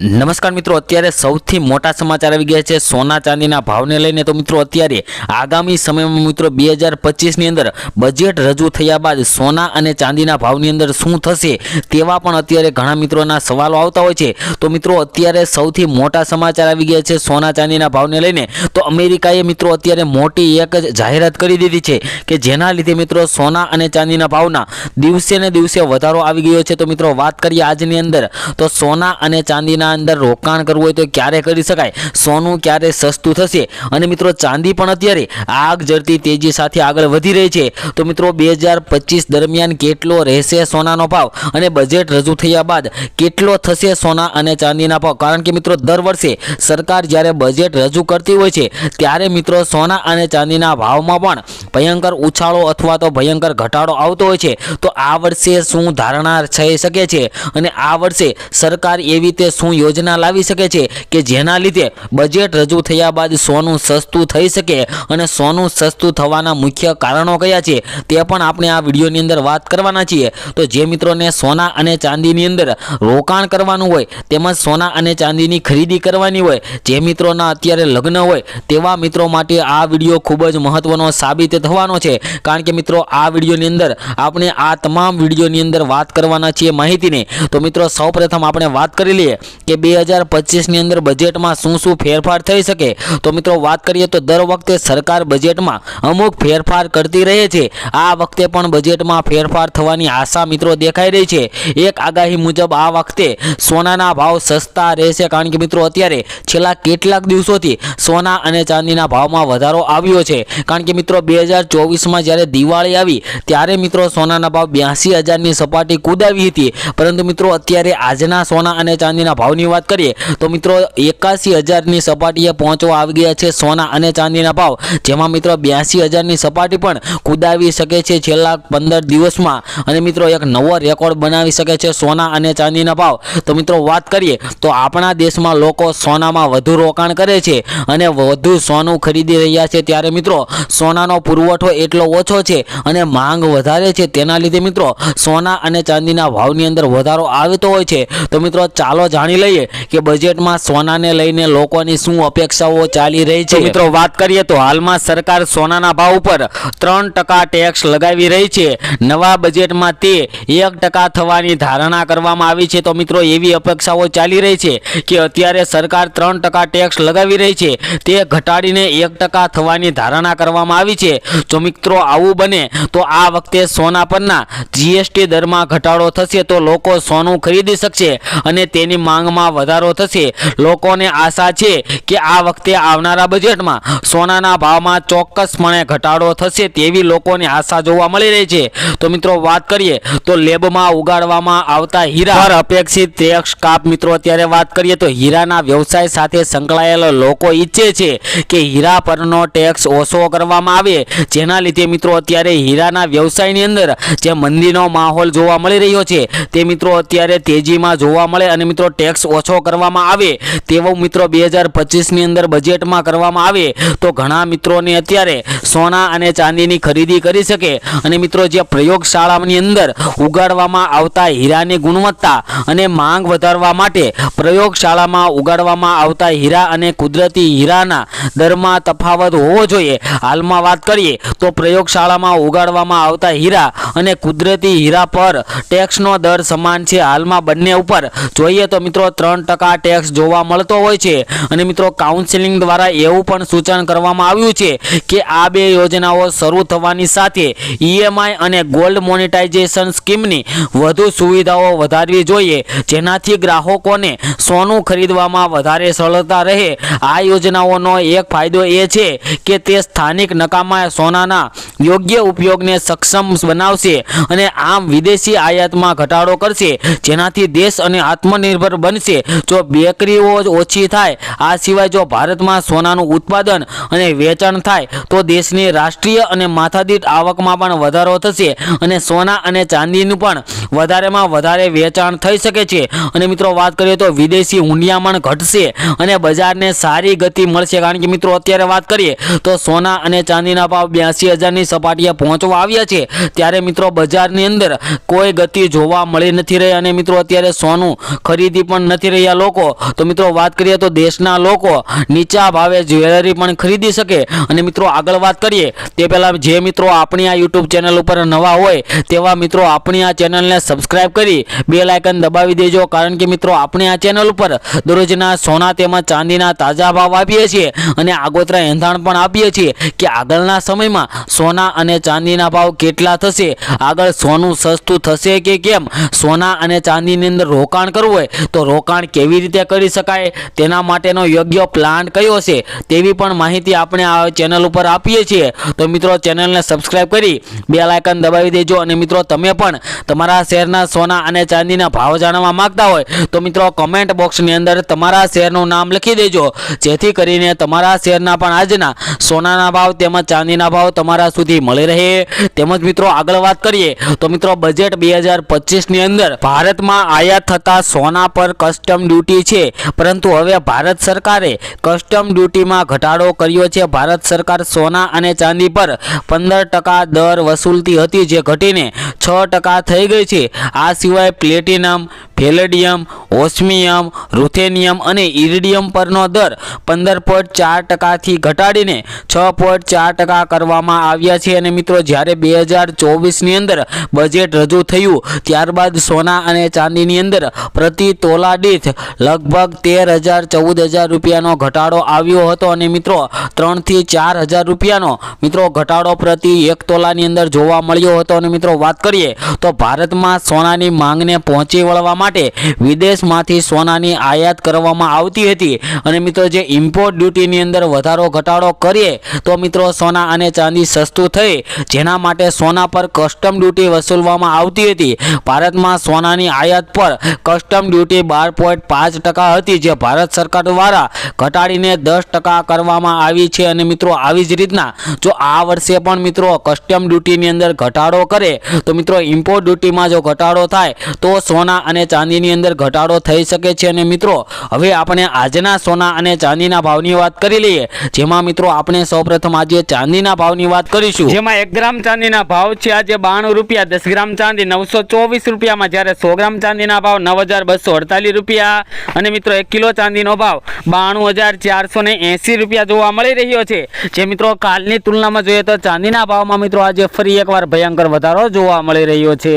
નમસ્કાર મિત્રો, અત્યારે સૌથી મોટા સમાચાર આવી ગયા છે સોના ચાંદીના ભાવને લઈને। તો મિત્રો અત્યારે આગામી સમયમાં મિત્રો 2025ની અંદર બજેટ રજૂ થયા બાદ સોના અને ચાંદીના ભાવની અંદર શું થશે તેવા પણ અત્યારે ઘણા મિત્રોના સવાલો આવતા હોય છે। તો મિત્રો અત્યારે સૌથી મોટા સમાચાર આવી ગયા છે સોના ચાંદીના ભાવને લઈને। તો અમેરિકાએ મિત્રો અત્યારે મોટી એક જાહેરાત કરી દીધી છે કે જેના લીધે મિત્રો સોના અને ચાંદીના ભાવના દિવસે ને દિવસે વધારો આવી ગયો છે। તો મિત્રો વાત કરીએ આજની અંદર તો સોના અને ચાંદીના અંદર રોકાણ કરવું હોય તો ક્યારે કરી શકાય, સોનું ક્યારે સસ્તું થશે અને મિત્રો ચાંદી પણ અત્યારે આગ ઝરતી તેજી સાથે આગળ વધી રહી છે। તો મિત્રો 2025 દરમિયાન કેટલો રહેશે સોનાનો ભાવ અને બજેટ રજૂ થયા બાદ કેટલો થશે સોના અને ચાંદીના ભાવ, કારણ કે મિત્રો દર વર્ષે સરકાર જ્યારે બજેટ રજૂ કરતી હોય છે ત્યારે મિત્રો સોના અને ચાંદીના ભાવમાં પણ ભયંકર ઉછાળો અથવા તો ભયંકર ઘટાડો આવતો હોય છે। તો આ વર્ષે શું ધારણા થઈ શકે છે અને આ વર્ષે સરકાર એવી રીતે શું યોજના લાવી શકે છે કે જેના લીધે બજેટ રજૂ થયા બાદ સોનું સસ્તું થઈ શકે અને સોનું સસ્તું થવાના મુખ્ય કારણો કયા છે તે પણ આપણે આ વિડીયોની અંદર વાત કરવાના છીએ। તો જે મિત્રોને સોના અને ચાંદીની અંદર રોકાણ કરવાનું હોય તેમજ સોના અને ચાંદીની ખરીદી કરવાની હોય, જે મિત્રોના અત્યારે લગ્ન હોય તેવા મિત્રો માટે આ વિડીયો ખૂબ જ મહત્વનો સાબિત થવાનો છે, કારણ કે મિત્રો આ વિડીયોની અંદર આપણે આ તમામ વિડીયોની અંદર વાત કરવાના છીએ માહિતીની। તો મિત્રો સૌપ્રથમ આપણે વાત કરી લઈએ કે 2025ની અંદર બજેટમાં શું ફેરફાર થઈ શકે। તો મિત્રો વાત કરીએ તો દર વખતે સરકાર બજેટમાં અમુક ફેરફાર કરતી રહે છે। આ વખતે પણ બજેટમાં ફેરફાર થવાની આશા મિત્રો દેખાઈ રહી છે। એક આગાહી મુજબ આ વખતે સોનાના ભાવ સસ્તા રહેશે, કારણ કે મિત્રો અત્યારે છેલ્લા કેટલાક દિવસોથી સોના અને ચાંદીના ભાવમાં વધારો આવ્યો છે, કારણ કે મિત્રો 2024માં જ્યારે દિવાળી આવી ત્યારે મિત્રો સોનાના ભાવ 82,000ની સપાટી કૂદાવી હતી, પરંતુ મિત્રો અત્યારે આજના સોના અને ચાંદીના ભાવની વાત કરીએ તો મિત્રો 81,000ની સપાટીએ પહોંચવા આવી ગયા છે સોના અને ચાંદીના ભાવ, જેમાં મિત્રો 82,000ની સપાટી પણ કૂદાવી શકે છે છેલ્લા 15 દિવસમાં અને મિત્રો એક નવો રેકોર્ડ બનાવી શકે છે સોના અને ચાંદીના ભાવ। તો મિત્રો વાત કરીએ તો આપણા દેશમાં લોકો સોનામાં વધુ રોકાણ કરે છે અને વધુ સોનું ખરીદી રહ્યા છે, ત્યારે મિત્રો સોનાનો પુરવઠો એટલો ઓછો છે અને માંગ વધારે છે, તેના લીધે મિત્રો સોના અને ચાંદીના ભાવની અંદર વધારો આવતો હોય છે। તો મિત્રો ચાલો જાણી લઈએ કે બજેટમાં સોનાને લઈને લોકોની શું અપેક્ષાઓ ચાલી રહી છે। મિત્રો વાત કરીએ તો હાલમાં સરકાર સોનાના ભાવ ઉપર 3% ટેક્સ લગાવી રહી છે। નવા બજેટમાં તે 1% થવાની ધારણા કરવામાં આવી છે। તો મિત્રો એવી અપેક્ષાઓ ચાલી રહી છે કે અત્યારે સરકાર 3% ટેક્સ લગાવી રહી છે તે ઘટાડીને 1% થવાની ધારણા કરવામાં આવી છે। જો મિત્રો આવું બને તો આ વખતે સોના પરના જીએસટી દરમાં ઘટાડો થશે તો લોકો સોનું ખરીદી શકશે અને તેની માંગમાં વધારો થશે। લોકોને આશા છે કે આ વખતે આવનારા બજેટમાં સોનાના ભાવમાં ચોક્કસપણે ઘટાડો થશે તેવી લોકોની આશા જોવા મળી રહી છે। તો મિત્રો વાત કરીએ તો લેબમાં ઉગાડવામાં આવતા હીરા પર અપેક્ષિત ટેક્સ કાપ, મિત્રો અત્યારે વાત કરીએ તો હીરાના વ્યવસાય સાથે સંકળાયેલા લોકો ઈચ્છે છે કે હીરા પરનો ટેક્સ ઓછો કરવામાં આવે, જેના લીધે મિત્રો અત્યારે હીરાના વ્યવસાયની અંદર જે મંદીનો માહોલ જોવા મળી રહ્યો છે તે મિત્રો અત્યારે તેજીમાં જોવા મળે અને મિત્રો ટેક્સ ઓછો કરવામાં આવે તેવું મિત્રો 2025ની અંદર બજેટમાં કરવામાં આવે તો ઘણા મિત્રોને અત્યારે સોના અને ચાંદીની ખરીદી કરી શકે અને મિત્રો જે પ્રયોગશાળાની અંદર ઉગાડવામાં આવતા હીરાની ગુણવત્તા અને માંગ વધારવા માટે પ્રયોગશાળામાં ઉગાડવામાં આવતા હીરા અને કુદરતી હીરાના દરમાં તફાવત હોવો જોઈએ। હાલમાં વાત કરીએ તો પ્રયોગશાળામાં ઉગાડવામાં આવતા હીરા અને કુદરતી હીરા પર ટેક્સનો દર સમાન છે। હાલમાં બંને ઉપર જોઈએ તો મિત્રો 3% ટેક્સ જોવા મળતો હોય છે અને મિત્રો કાઉન્સિલિંગ દ્વારા એવું પણ સૂચન કરવામાં આવ્યું છે કે આ બે યોજનાઓ શરૂ થવાની સાથે ઈએમઆઈ અને ગોલ્ડ મોનેટાઇઝેશન સ્કીમની વધુ સુવિધાઓ વધારવી જોઈએ, જેનાથી ગ્રાહકોને સોનું ખરીદવામાં વધારે સરળતા રહે। આ યોજનાઓનો એક ફાયદો એ છે કે તે સ્થાનિક નકામા સોનાના યોગ્ય ઉપયોગને સક્ષમ બનાવશે અને આમ વિદેશી આયાતમાં ઘટાડો કરશે, જેનાથી દેશ અને આત્મનિર્ભર બનશે। જો બેકરીઓ ઓછી થાય, આ સિવાય જો ભારતમાં સોનાનું ઉત્પાદન અને વેચાણ થાય તો દેશની રાષ્ટ્રીય અને માથાદીઠ આવકમાં પણ વધારો થશે અને સોના અને ચાંદીનું પણ વધારેમાં વધારે વેચાણ થઈ શકે છે અને મિત્રો વાત કરીએ તો વિદેશી હુંડિયામણ ઘટશે અને બજારને સારી ગતિ મળશે, કારણ કે મિત્રો અત્યારે વાત કરીએ તો સોના અને ચાંદીના ભાવ 82,000ની સપાટીએ પહોંચવા આવ્યા છે, ત્યારે મિત્રો બજારની અંદર કોઈ ગતિ જોવા મળી નથી રહી અને મિત્રો અત્યારે સોનું ખરીદી પણ પણ નથી રહ્યા લોકો, તો મિત્રો વાત કરીએ તો દેશના લોકો નીચા ભાવે જ્વેલરી પણ ખરીદી શકે. અને મિત્રો આગળ વાત કરીએ તે પહેલાં જે મિત્રો આપણી આ યુટ્યુબ ચેનલ ઉપર નવા હોય તેવા મિત્રો આપણી આ ચેનલને સબસ્ક્રાઇબ કરી બેલ આઇકન દબાવી દેજો, કારણ કે મિત્રો આપણે આ ચેનલ ઉપર દરરોજના સોના તેમજ ચાંદીના તાજા ભાવ આપીએ છીએ અને આગોતરા એંધાણ પણ આપીએ છીએ કે આગળના સમયમાં સોના અને ચાંદીના ભાવ કેટલા થશે, આગળ સોનું સસ્તું થશે કે કેમ, સોના અને ચાંદીની અંદર રોકાણ કરવું હોય તો રોકાણ કેવી રીતે કરી શકાય, તેના માટેનો યોગ્ય પ્લાન કયો છે તેવી પણ માહિતી આપણે આ ચેનલ ઉપર આપીએ છીએ. તો મિત્રો ચેનલને સબસ્ક્રાઇબ કરી બેલ આઇકન દબાવી દેજો. અને મિત્રો તમે પણ તમારા શહેરના સોના અને ચાંદીના ભાવ જાણવા માંગતા હોય તો મિત્રો કમેન્ટ બોક્સની અંદર તમારા શહેરનું નામ લખી દેજો, જેથી કરીને તમારા શહેરના પણ આજના સોનાના ભાવ તેમજ ચાંદીના ભાવ તમારા સુધી મળી રહે. તેમજ મિત્રો આગળ વાત કરીએ તો મિત્રો બજેટ 2025ની અંદર ભારતમાં આયાત થતા સોના પર કસ્ટમ ડ્યુટી છે, પરંતુ હવે ભારત સરકારે કસ્ટમ ડ્યુટીમાં ઘટાડો કર્યો છે. ભારત સરકાર સોના અને ચાંદી પર 15% દર વસૂલતી હતી, જે ઘટીને 6% થઈ ગઈ છે. આ સિવાય પ્લેટિનમ, પેલેડિયમ, ઓસ્મિયમ, રૂથેનિયમ અને ઇરિડિયમ પરનો દર 15.4%થી ઘટાડીને 6.4% કરવામાં આવ્યા છે. અને મિત્રો જ્યારે 2024ની અંદર બજેટ રજૂ થયું ત્યારબાદ સોના અને ચાંદીની અંદર પ્રતિ તોલા દીઠ લગભગ 13,000-14,000 રૂપિયાનો ઘટાડો આવ્યો હતો. અને મિત્રો 3,000 થી 4,000 રૂપિયાનો મિત્રો ઘટાડો પ્રતિ 1 તોલાની અંદર જોવા મળ્યો હતો. અને મિત્રો વાત કરીએ તો ભારતમાં સોનાની માંગને પહોંચી વળવા માટે વિદેશમાંથી સોનાની આયાત કરવામાં આવતી હતી. અને મિત્રો જે ઇમ્પોર્ટ ડ્યુટીની અંદર વધારો ઘટાડો કરીએ તો મિત્રો સોના અને ચાંદી સસ્તું થઈ, જેના માટે સોના પર કસ્ટમ ડ્યુટી વસૂલવામાં આવતી હતી. ભારતમાં સોનાની આયાત પર કસ્ટમ ડ્યુટી 12.5% હતી, જે ભારત સરકાર દ્વારા ઘટાડીને 10% કરવામાં આવી છે. અને મિત્રો આવી જ રીતના જો આ વર્ષે પણ મિત્રો કસ્ટમ ડ્યુટીની અંદર ઘટાડો કરે તો મિત્રો ઇમ્પોર્ટ ડ્યુટીમાં જો ઘટાડો થાય તો સોના અને ચાંદીની અંદર ઘટાડો થઈ શકે છે. અને મિત્રો હવે આપણે આજના સોના અને ચાંદીના ભાવની વાત કરી લઈએ, જેમાં મિત્રો આપણે સૌપ્રથમ આજે ચાંદીના ભાવની વાત કરીશું, જેમાં 1 ગ્રામ ચાંદીના ભાવ છે આજે 92 રૂપિયા, 10 ગ્રામ ચાંદી 924 રૂપિયામાં, જ્યારે 100 ગ્રામ ચાંદીના ભાવ 9,248 રૂપિયા. અને મિત્રો 1 કિલો ચાંદીનો ભાવ 92,480 રૂપિયા જોવા મળી રહ્યો છે. જે મિત્રો કાલની તુલનામાં જોઈએ તો ચાંદીના ભાવમાં મિત્રો આજે ફરી એકવાર ભયંકર વધારો જોવા મળી રહ્યો છે.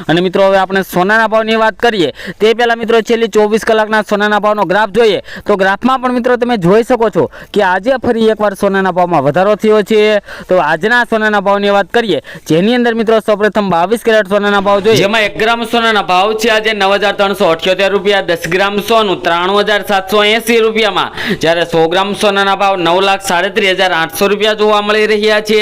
અને મિત્રો હવે આપણે સોનાના ભાવની વાત કરીએ તે પહેલા મિત્રો છેલ્લી 24 કલાકના સોનાના ભાવનો ગ્રાફ જોઈએ તો ગ્રાફમાં પણ મિત્રો તમે જોઈ શકો છો કે આજે ફરી એકવાર સોનાના ભાવમાં વધારો થયો છે. તો આજના સોનાના ભાવની વાત કરીએ, જેની અંદર મિત્રો સૌપ્રથમ 22 કેરેટ સોનાના ભાવ જોઈએ, જેમાં 1 ગ્રામ સોનાના ભાવ છે આજે 9,378 રૂપિયા, 10 ગ્રામ સોનું 93,780 રૂપિયામાં, જ્યારે 100 ગ્રામ સોનાના ભાવ 9,37,800 રૂપિયા જોવા મળી રહ્યા છે.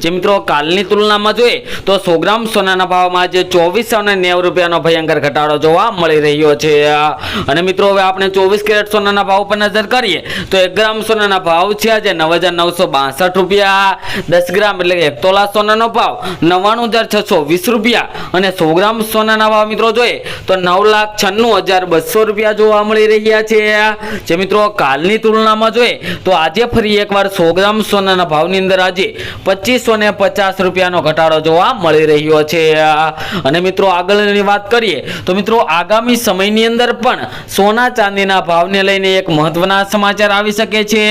જે મિત્રો કાલની તુલનામાં જોઈએ તો 100 ગ્રામ સોનાના ભાવમાં આજે 2490 રૂપિયાનો ભયંકર ઘટાડો જોવા મળી રહ્યો છે. અને મિત્રો હવે આપણે 24 કેરેટ સોનાના ભાવ પર નજર કરીએ તો 1 ગ્રામ સોનાના ભાવ છે આજે 9,962 રૂપિયા, 10 ગ્રામ એટલે કે 1 તોલા સોનાનો ભાવ 99,620 રૂપિયા, અને 100 ગ્રામ સોનાના ભાવ મિત્રો જોઈએ તો 9,96,200 રૂપિયા જોવા મળી રહ્યા છે. જે મિત્રો કાલની તુલનામાં જોઈએ તો આજે ફરી એકવાર 100 ગ્રામ સોનાના ભાવની અંદર આજે 2,550 રૂપિયાનો ઘટાડો જોવા મળી રહ્યો છે. અને મિત્રો આગળની વાત કરીએ તો મિત્રો આગામી સમયની અંદર પણ સોના ચાંદીના ભાવને લઈને એક મહત્વના સમાચાર આવી શકે છે,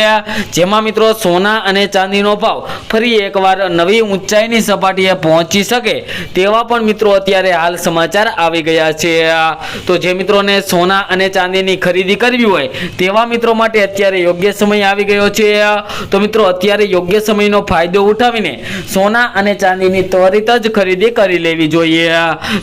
જેમાં મિત્રો સોના અને ચાંદીનો ભાવ ફરી એકવાર નવી ઊંચાઈની સપાટીએ પહોંચી શકે તેવા પણ મિત્રો અત્યારે હાલ સમાચાર આવી ગયા છે. તો જે મિત્રોને સોના અને ચાંદીની ખરીદી કરવી હોય તેવા મિત્રો માટે અત્યારે યોગ્ય સમય આવી ગયો છે. તો મિત્રો અત્યારે યોગ્ય સમયનો ફાયદો ઉઠાવીને સોના અને ચાંદીની ત્વરિત જ ખરીદી કરી લેવી જોઈએ.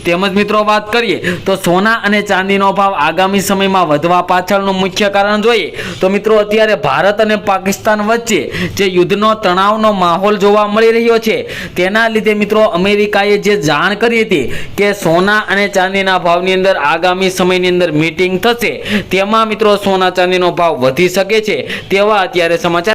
તેમજ મિત્રો વાત કરીએ તો સોના અને ચાંદીનો ભાવ આગામી સમયમાં વધવા પાછળનું મુખ્ય કારણ જોઈએ તો મિત્રો અત્યારે ભારત અને પાકિસ્તાન વચ્ચે જે યુદ્ધનો તણાવનો માહોલ જોવા મળી રહ્યો છે તેના લીધે મિત્રો અમેરિકાએ જે જાણ કરી હતી કે સોના અને ચાંદીના ભાવની અંદર આગામી સમયની અંદર મીટિંગ થશે, તેમાં મિત્રો સોના ચાંદીનો ભાવ વધી શકે છે તેવા અત્યારે સમાચાર